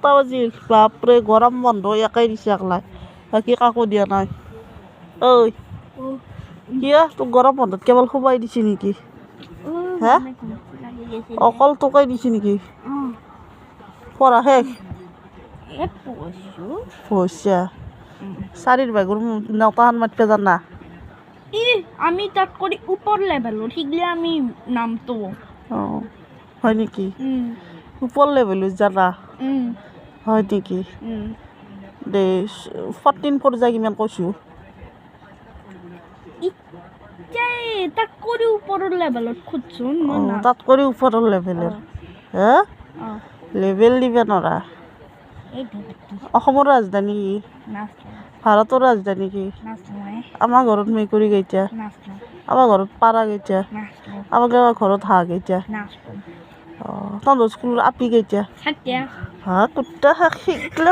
7টা বাজিল বাপরে গরম বন্ধ একাই দিছে একলাই বাকী কাকো দিয়া নাই ঐ কিয়া তোক গৰম বন্ধত কেৱল সোমাই দিছে নেকি হা অকল তোকাই দিছে নেকি পঢ়া শেষ পইচা 4 ভাগৰ নেওতাহান মাতিব জানা আমি তাত কৰি ওপৰ লেভেলত শিকলে আমি নামটো হয় নেকি ওপৰ লেভেলত জানা হয় নেকি দে 14 পৰ্যায় কিমান কৈছোঁ তাত কৰি ওপৰৰ লেভেলত খুদছোন তাত কৰি ওপৰৰ লেভেলৰ হে লেভেল দিব নৰা অসমৰ ৰাজধানী কি ভাৰতৰ ৰাজধানী কি আমাৰ ঘৰত মেকুৰী কেইটা আমাৰ ঘৰত পাৰা কেইটা আমাৰ ঘৰত হাঁহ কেইটা তহঁতৰ স্কুলৰ আপি কেইটা হা কুত্তা শিকলে